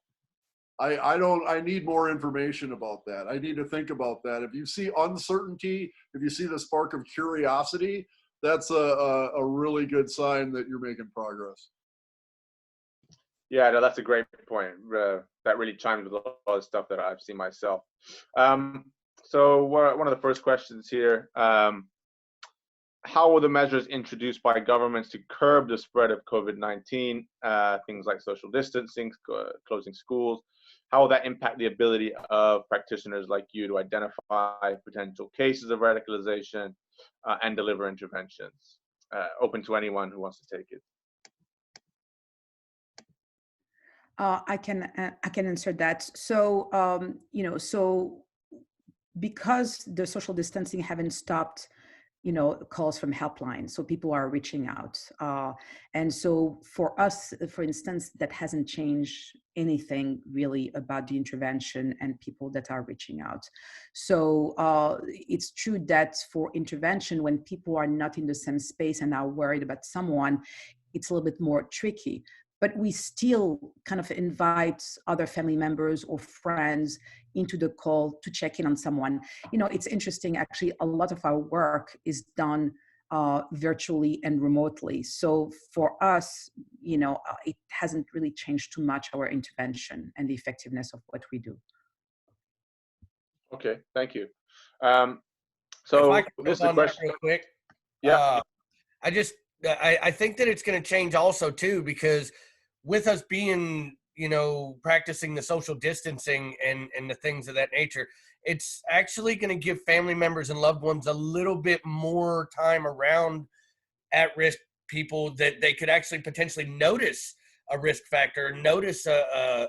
I need more information about that. I need to think about that. If you see uncertainty, if you see the spark of curiosity, that's a really good sign that you're making progress. Yeah, no, that's a great point. That really chimes with all the stuff that I've seen myself. So one of the first questions here, how will the measures introduced by governments to curb the spread of COVID-19, things like social distancing, closing schools, how will that impact the ability of practitioners like you to identify potential cases of radicalization and deliver interventions? Open to anyone who wants to take it. I can answer that. So, so because the social distancing haven't stopped calls from helpline. So people are reaching out. And so for us, for instance, that hasn't changed anything really about the intervention and people that are reaching out. So it's true that for intervention, when people are not in the same space and are worried about someone, it's a little bit more tricky. But we still kind of invite other family members or friends into the call to check in on someone. It's interesting, actually, a lot of our work is done virtually and remotely. So for us, it hasn't really changed too much our intervention and the effectiveness of what we do. Okay, thank you. If I So can this is build a on that question. real quick. Yeah. I think that it's going to change also too, because with us being, practicing the social distancing and the things of that nature, it's actually going to give family members and loved ones a little bit more time around at-risk people that they could actually potentially notice a risk factor, notice a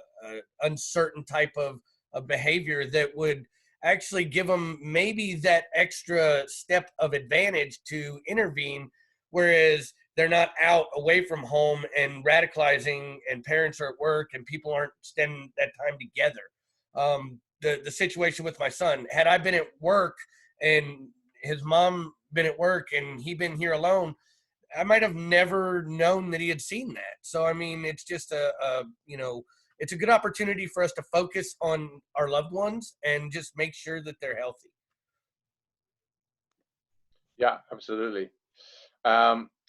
uncertain type of behavior that would actually give them maybe that extra step of advantage to intervene, whereas they're not out away from home and radicalizing, and parents are at work and people aren't spending that time together. The situation with my son, had I been at work and his mom been at work and he been here alone, I might have never known that he had seen that. So, I mean, it's just it's a good opportunity for us to focus on our loved ones and just make sure that they're healthy. Yeah, absolutely.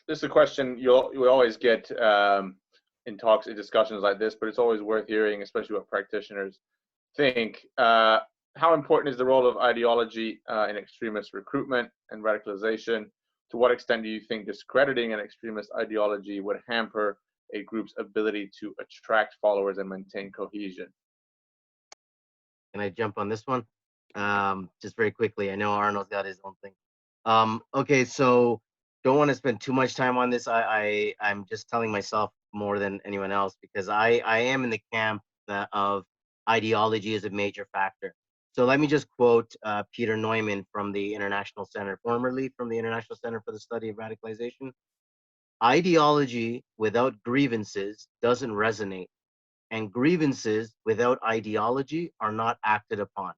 This is a question we always get in talks, in discussions like this, but it's always worth hearing, especially what practitioners think. How important is the role of ideology in extremist recruitment and radicalization? To what extent do you think discrediting an extremist ideology would hamper a group's ability to attract followers and maintain cohesion? Can I jump on this one? Just very quickly. I know Arno's got his own thing. Okay, so don't want to spend too much time on this. I'm just telling myself more than anyone else, because I am in the camp of ideology is a major factor. So let me just quote Peter Neumann from the International Center, formerly from the International Center for the Study of Radicalization. Ideology without grievances doesn't resonate, and grievances without ideology are not acted upon.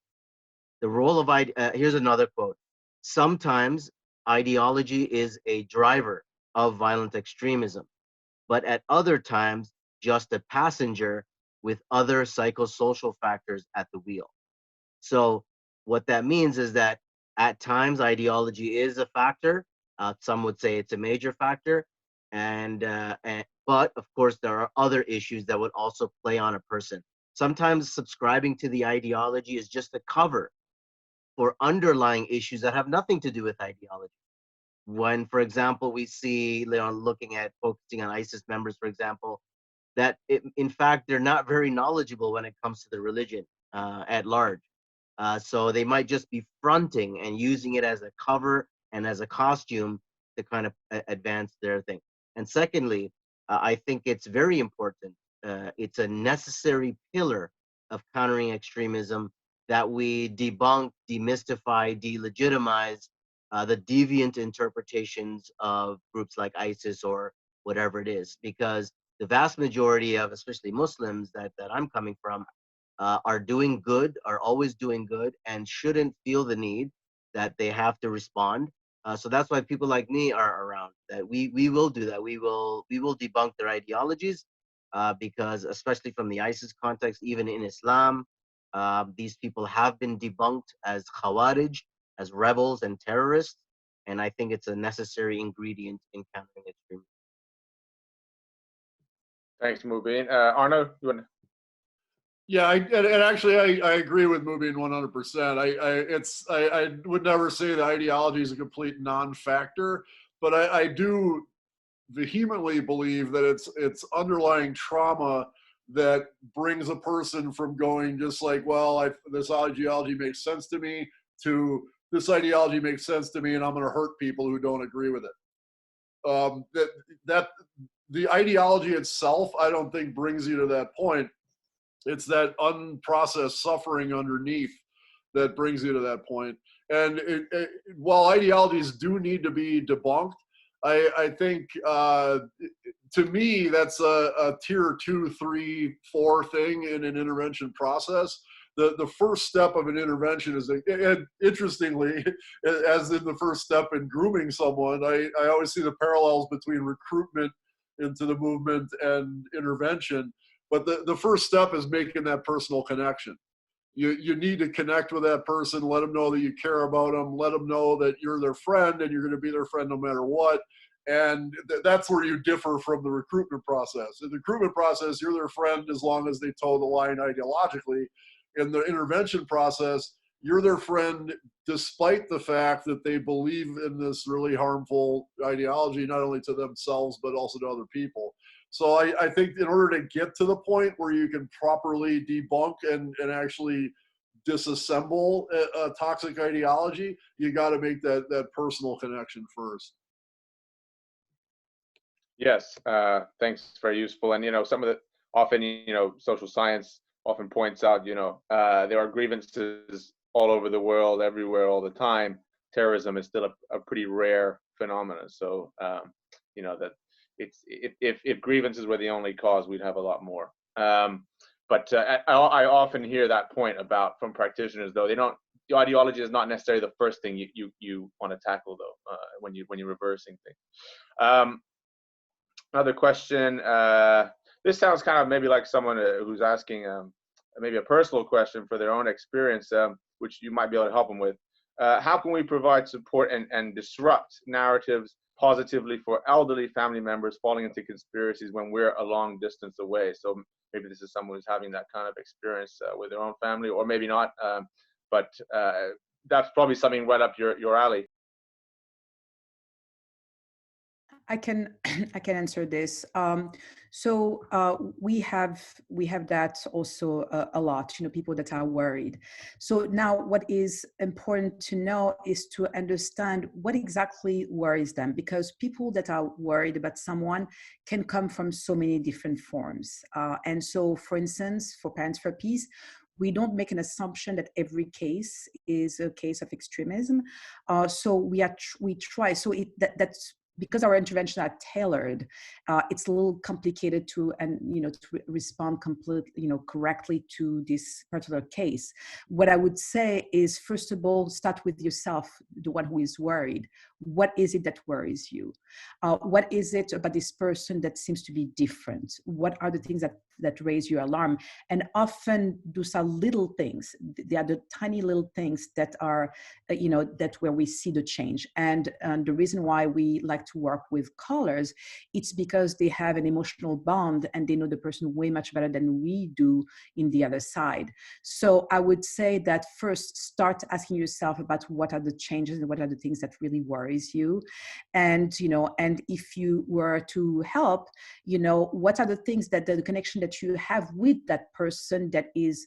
The role of here's another quote. Sometimes ideology is a driver of violent extremism, but at other times, just a passenger with other psychosocial factors at the wheel. So what that means is that at times ideology is a factor. Some would say it's a major factor. But of course, there are other issues that would also play on a person. Sometimes subscribing to the ideology is just a cover for underlying issues that have nothing to do with ideology. When, for example, we see, looking at focusing on ISIS members, for example, that in fact, they're not very knowledgeable when it comes to the religion at large. So they might just be fronting and using it as a cover and as a costume to kind of advance their thing. And secondly, I think it's very important. It's a necessary pillar of countering extremism that we debunk, demystify, delegitimize the deviant interpretations of groups like ISIS or whatever it is, because the vast majority of, especially Muslims that I'm coming from, are doing good, are always doing good, and shouldn't feel the need that they have to respond. So that's why people like me are around. That we will do that. We will debunk their ideologies, because especially from the ISIS context, even in Islam, these people have been debunked as Khawarij, as rebels and terrorists, and I think it's a necessary ingredient in countering extremism. Thanks, Mubin. Arno, you want to? Yeah, I agree with Mubin 100%. I would never say that ideology is a complete non-factor, but I do vehemently believe that it's underlying trauma that brings a person from going just like, well, this ideology makes sense to me, to this ideology makes sense to me and I'm going to hurt people who don't agree with it. That the ideology itself, I don't think brings you to that point. It's that unprocessed suffering underneath that brings you to that point. And while ideologies do need to be debunked, I think to me that's a tier 2, 3, 4 thing in an intervention process. The first step of an intervention is, and interestingly, as in the first step in grooming someone, I always see the parallels between recruitment into the movement and intervention. But the first step is making that personal connection. You need to connect with that person, let them know that you care about them, let them know that you're their friend and you're going to be their friend no matter what. And that's where you differ from the recruitment process. In the recruitment process, you're their friend as long as they toe the line ideologically. In the intervention process, you're their friend despite the fact that they believe in this really harmful ideology, not only to themselves, but also to other people. So I think in order to get to the point where you can properly debunk and actually disassemble a toxic ideology, you got to make that personal connection first. Yes, thanks. Very useful. And some of the often social science often points out there are grievances all over the world, everywhere, all the time. Terrorism is still a pretty rare phenomenon. So that it's if grievances were the only cause, we'd have a lot more. But I often hear that point from practitioners, though the ideology is not necessarily the first thing you want to tackle, though, when you're reversing things. Another question. This sounds kind of maybe like someone who's asking maybe a personal question for their own experience, which you might be able to help them with. How can we provide support and disrupt narratives positively for elderly family members falling into conspiracies when we're a long distance away? So maybe this is someone who's having that kind of experience with their own family, or maybe not. But that's probably something right up your alley. I can answer this. So we have that also a lot. People that are worried. So now, what is important to know is to understand what exactly worries them, because people that are worried about someone can come from so many different forms. And so, for instance, for Parents for Peace, we don't make an assumption that every case is a case of extremism. So we try. So that's because our interventions are tailored. It's a little complicated to respond correctly to this particular case. What I would say is, first of all, start with yourself, the one who is worried. What is it that worries you? What is it about this person that seems to be different? What are the things that raise your alarm? And often those are little things. They are the tiny little things that are, that where we see the change. And the reason why we like to work with callers, it's because they have an emotional bond and they know the person way much better than we do in the other side. So I would say that first, start asking yourself about what are the changes and what are the things that really worries you. And, and if you were to help, what are the things that the connection that you have with that person that is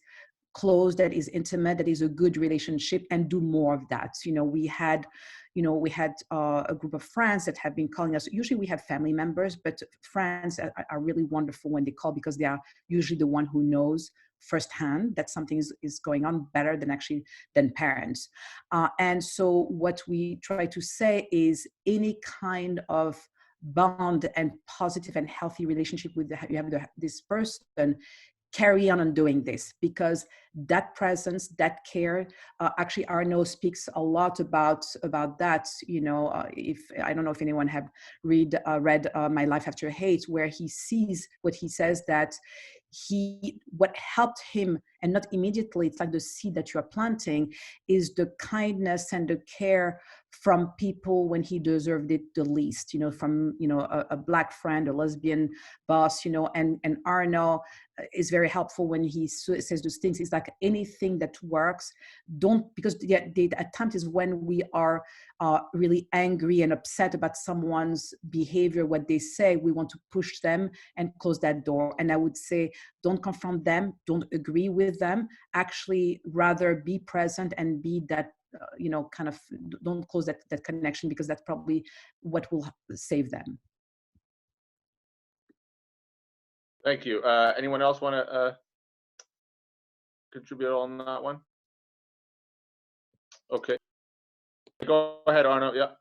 close, that is intimate, that is a good relationship, and do more of that. We had a group of friends that have been calling us. Usually we have family members, but friends are really wonderful when they call, because they are usually the one who knows firsthand that something is going on better than parents. And so what we try to say is, any kind of bond and positive and healthy relationship with this person, carry on doing this, because that presence, that care, actually Arno speaks a lot about that. If I don't know if anyone have read My Life After Hate, where he sees what he says, that what helped him, and not immediately, it's like the seed that you're planting, is the kindness and the care from people when he deserved it the least, from a Black friend, a lesbian boss, and Arno is very helpful when he says those things. It's like, anything that works, because the attempt is, when we are really angry and upset about someone's behavior, what they say, we want to push them and close that door. And I would say, don't confront them, don't agree with them, actually rather be present and be that, kind of, don't close that connection, because that's probably what will save them. Thank you. Anyone else want to contribute on that one? Okay. Go ahead, Arno. Yeah.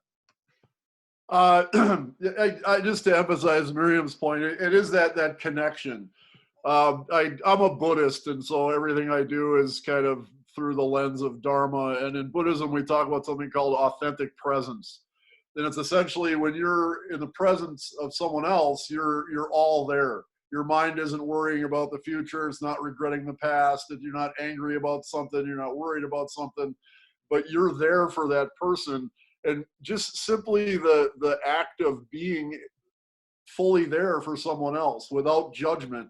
I just to emphasize Miriam's point, it is that connection. I'm a Buddhist, and so everything I do is kind of through the lens of Dharma. And in Buddhism, we talk about something called authentic presence. And it's essentially when you're in the presence of someone else, you're all there. Your mind isn't worrying about the future. It's not regretting the past. If you're not angry about something, you're not worried about something, but you're there for that person. And just simply the act of being fully there for someone else without judgment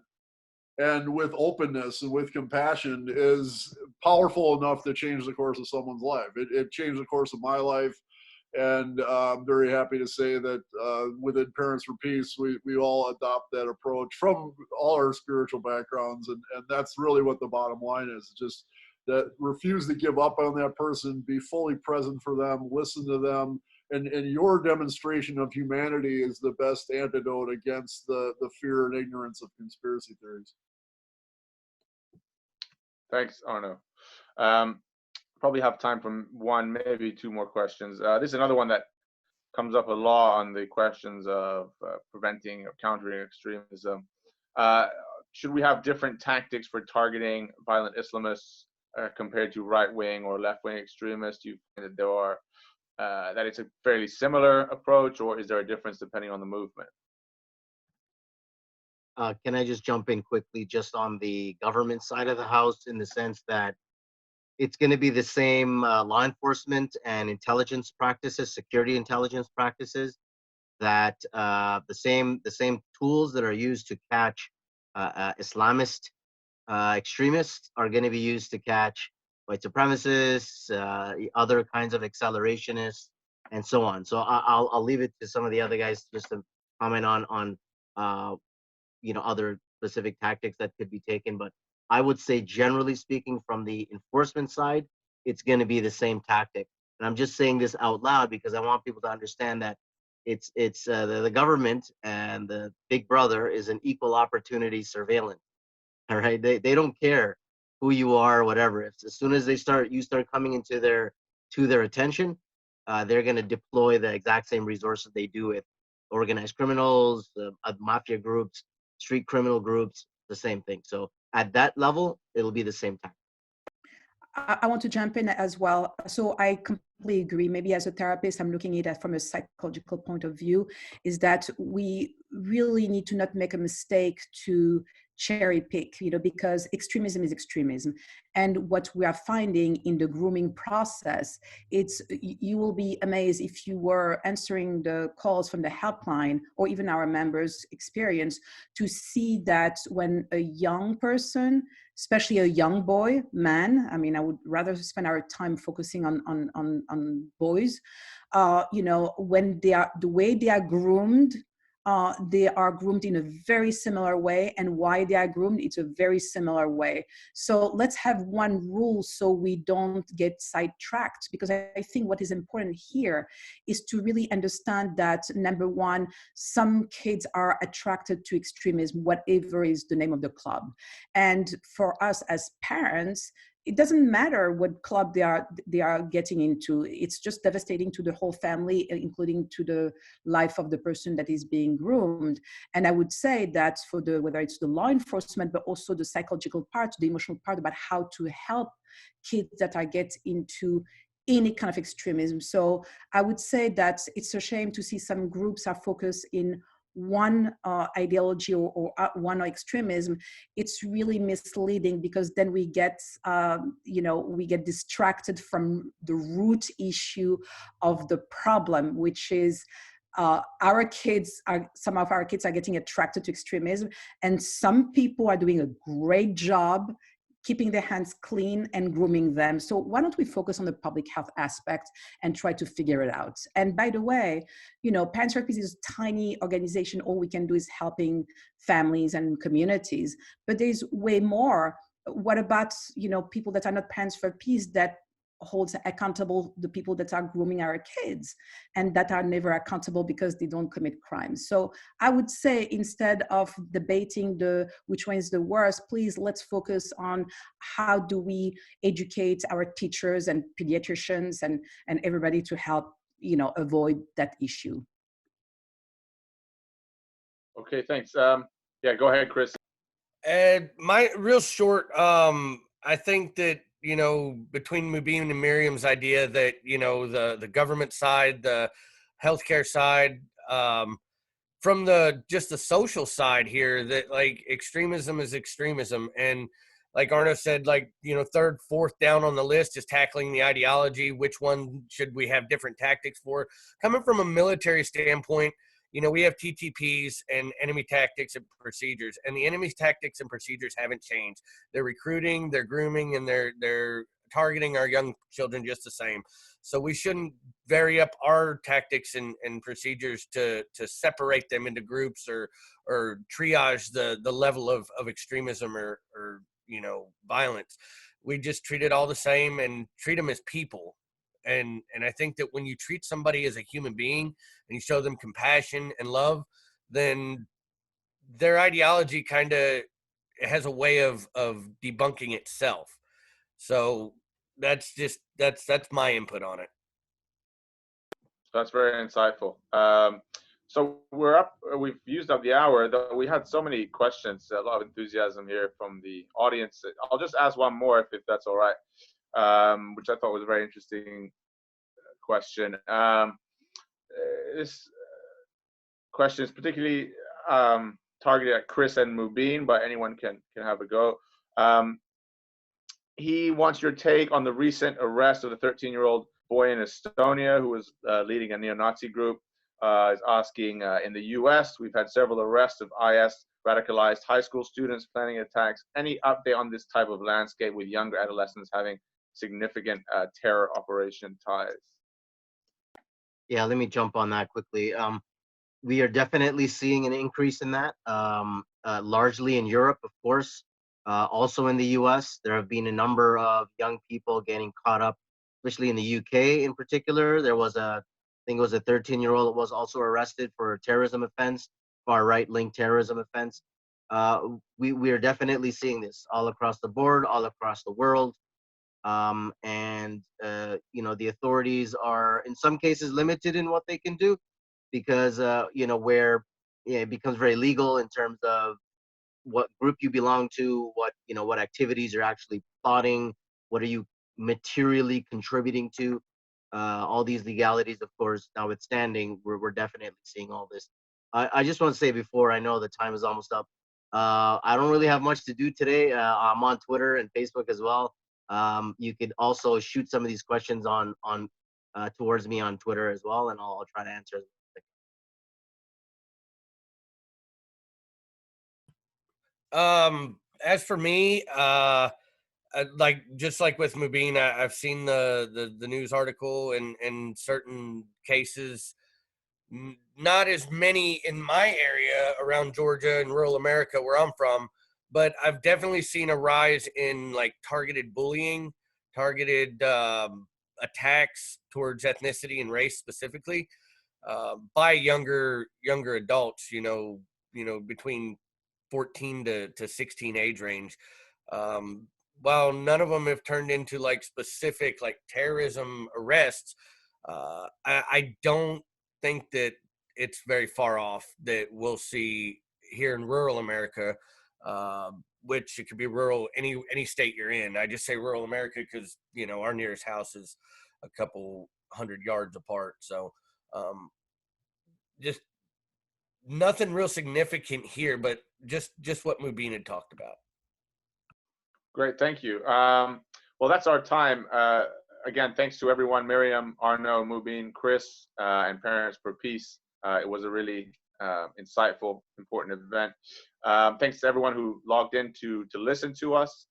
and with openness and with compassion is powerful enough to change the course of someone's life. It changed the course of my life. And I'm very happy to say that within Parents for Peace, we all adopt that approach from all our spiritual backgrounds. And that's really what the bottom line is. Just that refuse to give up on that person, be fully present for them, listen to them. And your demonstration of humanity is the best antidote against the fear and ignorance of conspiracy theories. Thanks, Arno. Probably have time for one, maybe two more questions. This is another one that comes up a lot on the questions of preventing or countering extremism. Should we have different tactics for targeting violent Islamists compared to right-wing or left-wing extremists? Do you find that there are that it's a fairly similar approach, or is there a difference depending on the movement? Can I just jump in quickly just on the government side of the house, in the sense that it's going to be the same law enforcement and intelligence practices, security intelligence practices, that the same tools that are used to catch Islamist extremists are going to be used to catch white supremacists, other kinds of accelerationists, and so on. So I'll leave it to some of the other guys just to comment on other specific tactics that could be taken. But I would say, generally speaking, from the enforcement side, it's going to be the same tactic. And I'm just saying this out loud because I want people to understand that it's the government and the big brother is an equal opportunity surveillance. All right, they don't care who you are or whatever. As soon as you start coming into their attention, they're going to deploy the exact same resources they do with organized criminals, mafia groups, street criminal groups, the same thing. So at that level, it'll be the same time. I want to jump in as well. So I completely agree. Maybe as a therapist, I'm looking at it from a psychological point of view, is that we really need to not make a mistake to cherry pick, because extremism is extremism. And what we are finding in the grooming process, you will be amazed if you were answering the calls from the helpline or even our members' experience to see that when a young person, especially a young boy, man, I mean, I would rather spend our time focusing on boys, when the way they are groomed in a very similar way, and why they are groomed, it's a very similar way. So let's have one rule so we don't get sidetracked, because I think what is important here is to really understand that, number one, some kids are attracted to extremism, whatever is the name of the club. And for us as parents, it doesn't matter what club they are getting into. It's just devastating to the whole family, including to the life of the person that is being groomed. And I would say that for whether it's the law enforcement, but also the psychological part, the emotional part about how to help kids that are get into any kind of extremism. So I would say that it's a shame to see some groups are focused in one ideology or one extremism. It's really misleading, because then we get distracted from the root issue of the problem, which is some of our kids are getting attracted to extremism, and some people are doing a great job keeping their hands clean and grooming them. So why don't we focus on the public health aspect and try to figure it out? And by the way, Parents for Peace is a tiny organization. All we can do is helping families and communities, but there's way more. What about, people that are not Parents for Peace that holds accountable the people that are grooming our kids and that are never accountable because they don't commit crimes. So I would say, instead of debating which one is the worst, please let's focus on how do we educate our teachers and pediatricians and everybody to help, avoid that issue. Okay, thanks. Yeah, go ahead, Chris. And my real short, I think that, between Mubin and Miriam's idea that, the government side, the healthcare side, from just the social side here, that like extremism is extremism. And like Arno said, like, third, fourth down on the list is tackling the ideology. Which one should we have different tactics for? Coming from a military standpoint, we have TTPs and enemy tactics and procedures, and the enemy's tactics and procedures haven't changed. They're recruiting, they're grooming, and they're targeting our young children just the same. So we shouldn't vary up our tactics and procedures to separate them into groups or triage the level of extremism or violence. We just treat it all the same and treat them as people. And I think that when you treat somebody as a human being and you show them compassion and love, then their ideology kind of has a way of debunking itself. So that's my input on it. That's very insightful. So we've used up the hour, though we had so many questions, a lot of enthusiasm here from the audience. I'll just ask one more if that's all right, which I thought was a very interesting question. This question is particularly targeted at Chris and Mubin, but anyone can have a go. He wants your take on the recent arrest of the 13-year-old boy in Estonia who was leading a neo-Nazi group. Is asking, in the US, we've had several arrests of IS radicalized high school students planning attacks. Any update on this type of landscape with younger adolescents having significant terror operation ties? Yeah, let me jump on that quickly. We are definitely seeing an increase in that, largely in Europe, of course. Also in the US, there have been a number of young people getting caught up, especially in the UK in particular. There was I think it was a 13-year-old that was also arrested for a terrorism offense, far right-linked terrorism offense. We are definitely seeing this all across the board, all across the world. The authorities are in some cases limited in what they can do because, where it becomes very legal in terms of what group you belong to, what activities you're actually plotting, what are you materially contributing to. All these legalities, of course, notwithstanding, we're definitely seeing all this. I just want to say before, I know the time is almost up. I don't really have much to do today. I'm on Twitter and Facebook as well. You could also shoot some of these questions on towards me on Twitter as well, and I'll try to answer. As for me, just like with Mubin, I've seen the news article and in certain cases, not as many in my area around Georgia and rural America where I'm from, but I've definitely seen a rise in like targeted bullying, targeted attacks towards ethnicity and race specifically by younger adults. Between 14 to 16 age range. While none of them have turned into like specific like terrorism arrests, I don't think that it's very far off that we'll see here in rural America, which it could be rural any state you're in. I just say rural America because our nearest house is a couple 100 yards apart. So just nothing real significant here, but just what Mubin had talked about. Great, thank you. Well, that's our time. Again, thanks to everyone, Miriam, Arno, Mubin, Chris, and Parents for Peace. It was a really insightful, important event. Thanks to everyone who logged in to listen to us.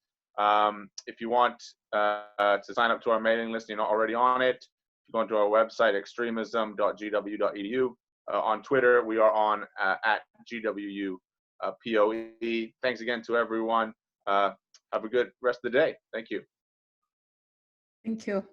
If you want to sign up to our mailing list, you're not already on it, you go into our website, extremism.gw.edu. On Twitter, we are on at GWUPOE. Thanks again to everyone. Have a good rest of the day. Thank you. Thank you.